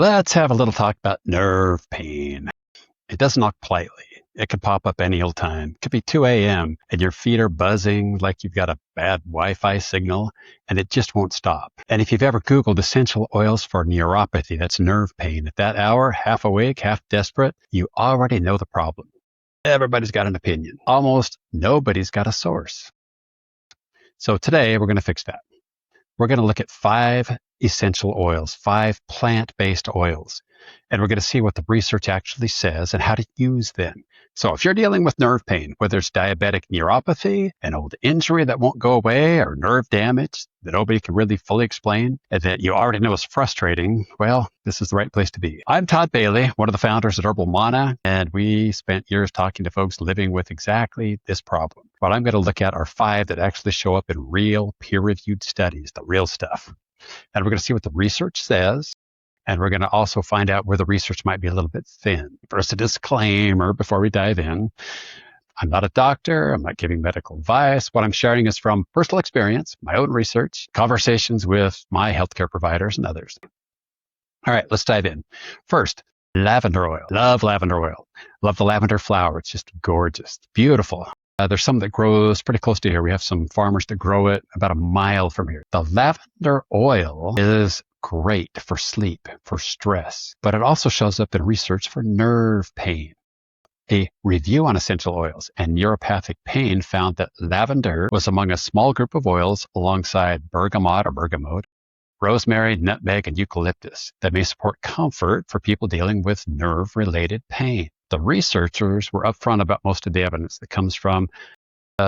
Let's have a little talk about nerve pain. It doesn't knock politely. It can pop up any old time. It could be 2 a.m. and your feet are buzzing like you've got a bad Wi-Fi signal, and it just won't stop. And if you've ever Googled essential oils for neuropathy, that's nerve pain, at that hour, half awake, half desperate, you already know the problem. Everybody's got an opinion. Almost nobody's got a source. So today we're going to fix that. We're going to look at 5 essential oils, 5 plant-based oils, and we're going to see what the research actually says and how to use them. So if you're dealing with nerve pain, whether it's diabetic neuropathy, an old injury that won't go away, or nerve damage that nobody can really fully explain, and that you already know is frustrating, well, this is the right place to be. I'm Todd Bailey, one of the founders at Herbal Mana, and we spent years talking to folks living with exactly this problem. What I'm going to look at are 5 that actually show up in real peer-reviewed studies, the real stuff. And we're going to see what the research says. And we're going to also find out where the research might be a little bit thin. First, a disclaimer before we dive in. I'm not a doctor. I'm not giving medical advice. What I'm sharing is from personal experience, my own research, conversations with my healthcare providers and others. All right, let's dive in. First, lavender oil. Love lavender oil. Love the lavender flower. It's just gorgeous. Beautiful. There's some that grows pretty close to here. We have some farmers that grow it about a mile from here. The lavender oil is great for sleep, for stress, but it also shows up in research for nerve pain. A review on essential oils and neuropathic pain found that lavender was among a small group of oils alongside bergamot, rosemary, nutmeg, and eucalyptus that may support comfort for people dealing with nerve-related pain. The researchers were upfront about most of the evidence that comes from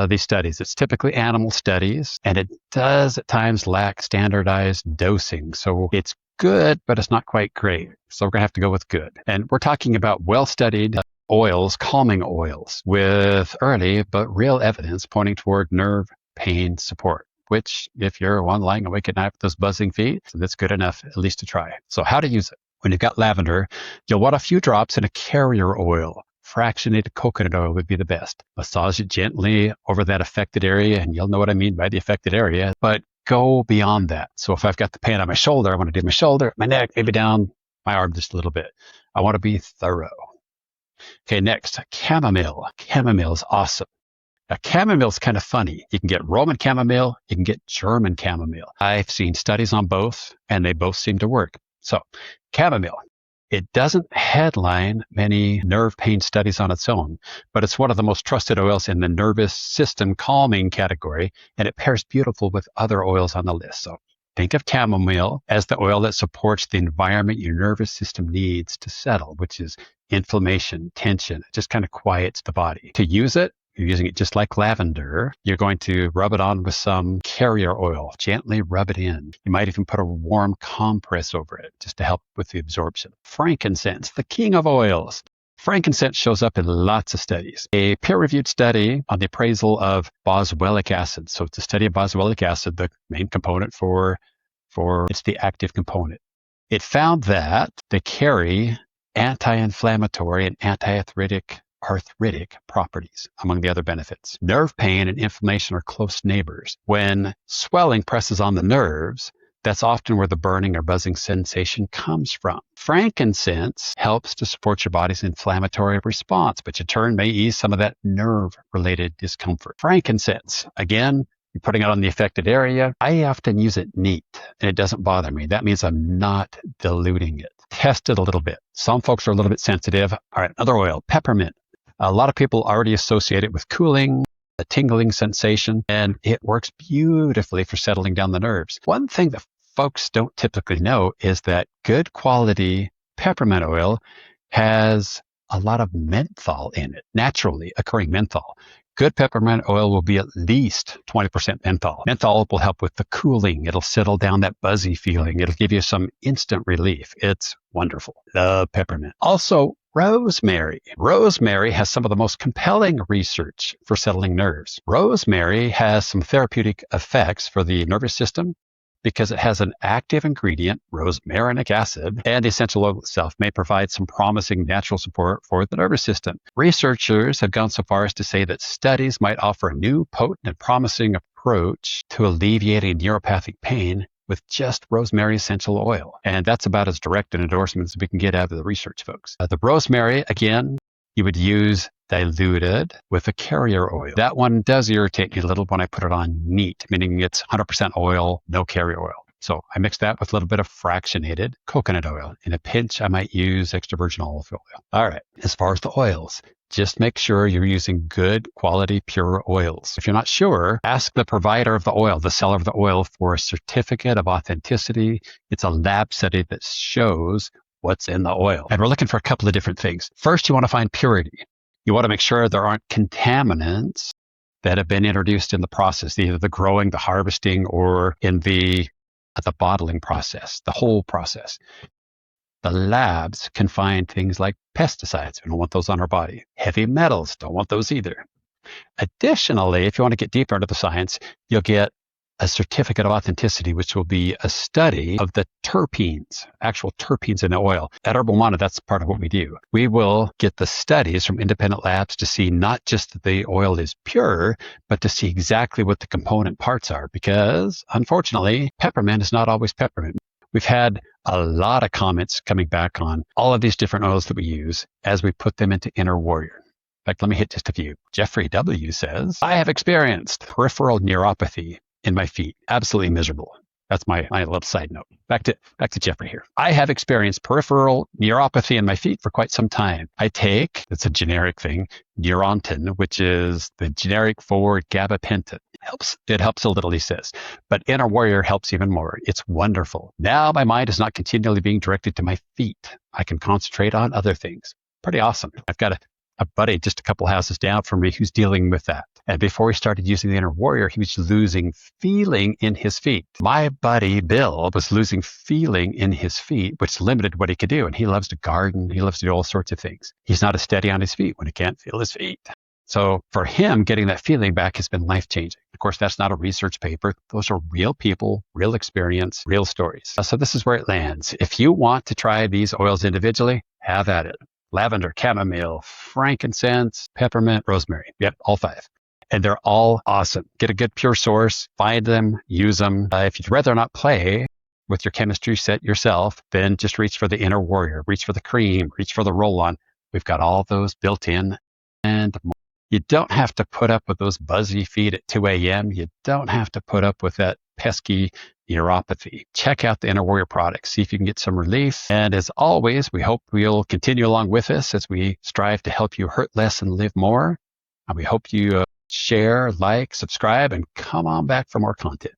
these studies. It's typically animal studies, and it does at times lack standardized dosing. So it's good, but it's not quite great. So we're going to have to go with good. And we're talking about well-studied oils, calming oils, with early but real evidence pointing toward nerve pain support, which if you're one lying awake at night with those buzzing feet, that's good enough at least to try. So how to use it? When you've got lavender, you'll want a few drops in a carrier oil. Fractionated coconut oil would be the best. Massage it gently over that affected area, and you'll know what I mean by the affected area, but go beyond that. So if I've got the pain on my shoulder, I want to do my shoulder, my neck, maybe down my arm just a little bit. I want to be thorough. Okay, next, chamomile. Chamomile is awesome. Now, chamomile is kind of funny. You can get Roman chamomile, you can get German chamomile. I've seen studies on both, and they both seem to work. So, chamomile. It doesn't headline many nerve pain studies on its own, but it's one of the most trusted oils in the nervous system calming category, and it pairs beautiful with other oils on the list. So think of chamomile as the oil that supports the environment your nervous system needs to settle, which is inflammation, tension. It just kind of quiets the body. To use it, you're using it just like lavender. You're going to rub it on with some carrier oil. Gently rub it in. You might even put a warm compress over it just to help with the absorption. Frankincense, the king of oils. Frankincense shows up in lots of studies. A peer-reviewed study on the appraisal of boswellic acid. So it's a study of boswellic acid, the main component for it's the active component. It found that they carry anti-inflammatory and anti-arthritic properties among the other benefits. Nerve pain and inflammation are close neighbors. When swelling presses on the nerves, that's often where the burning or buzzing sensation comes from. Frankincense helps to support your body's inflammatory response, but in turn may ease some of that nerve-related discomfort. Frankincense, again, you're putting it on the affected area. I often use it neat, and it doesn't bother me. That means I'm not diluting it. Test it a little bit. Some folks are a little bit sensitive. All right, another oil, peppermint. A lot of people already associate it with cooling, a tingling sensation, and it works beautifully for settling down the nerves. One thing that folks don't typically know is that good quality peppermint oil has a lot of menthol in it, naturally occurring menthol. Good peppermint oil will be at least 20% menthol. Menthol will help with the cooling. It'll settle down that buzzy feeling. It'll give you some instant relief. It's wonderful. Love peppermint. Also, rosemary. Rosemary has some of the most compelling research for settling nerves. Rosemary has some therapeutic effects for the nervous system because it has an active ingredient, rosmarinic acid, and the essential oil itself may provide some promising natural support for the nervous system. Researchers have gone so far as to say that studies might offer a new, potent, and promising approach to alleviating neuropathic pain with just rosemary essential oil. And that's about as direct an endorsement as we can get out of the research folks. The rosemary, again, you would use diluted with a carrier oil. That one does irritate me a little when I put it on neat, meaning it's 100% oil, no carrier oil. So I mix that with a little bit of fractionated coconut oil. In a pinch, I might use extra virgin olive oil. All right. As far as the oils, just make sure you're using good quality pure oils. If you're not sure, ask the provider of the oil, the seller of the oil, for a certificate of authenticity. It's a lab study that shows what's in the oil. And we're looking for a couple of different things. First, you want to find purity. You want to make sure there aren't contaminants that have been introduced in the process, either the growing, the harvesting, or in the bottling process, the whole process. The labs can find things like pesticides. We don't want those on our body. Heavy metals, don't want those either. Additionally, if you want to get deeper into the science, you'll get a certificate of authenticity, which will be a study of the terpenes, actual terpenes in the oil. At Herbal Mana, that's part of what we do. We will get the studies from independent labs to see not just that the oil is pure, but to see exactly what the component parts are, because unfortunately, peppermint is not always peppermint. We've had a lot of comments coming back on all of these different oils that we use as we put them into Inner Warrior. In fact, let me hit just a few. Jeffrey W. says, I have experienced peripheral neuropathy in my feet. Absolutely miserable. That's my little side note. Back to Jeffrey here. I have experienced peripheral neuropathy in my feet for quite some time. I take, it's a generic thing, Neurontin, which is the generic for gabapentin. It helps a little, he says. But Inner Warrior helps even more. It's wonderful. Now my mind is not continually being directed to my feet. I can concentrate on other things. Pretty awesome. I've got a buddy just a couple houses down from me who's dealing with that. And before he started using the Inner Warrior, he was losing feeling in his feet. My buddy Bill was losing feeling in his feet, which limited what he could do. And he loves to garden. He loves to do all sorts of things. He's not as steady on his feet when he can't feel his feet. So for him, getting that feeling back has been life-changing. Of course, that's not a research paper. Those are real people, real experience, real stories. So this is where it lands. If you want to try these oils individually, have at it. Lavender, chamomile, frankincense, peppermint, rosemary. Yep, all 5. And they're all awesome. Get a good pure source, find them, use them. If you'd rather not play with your chemistry set yourself, then just reach for the Inner Warrior, reach for the cream, reach for the roll-on. We've got all those built in and more. You don't have to put up with those buzzy feet at 2 a.m. You don't have to put up with that pesky neuropathy. Check out the Inner Warrior products. See if you can get some relief. And as always, we hope you'll continue along with us as we strive to help you hurt less and live more. And we hope you share, like, subscribe, and come on back for more content.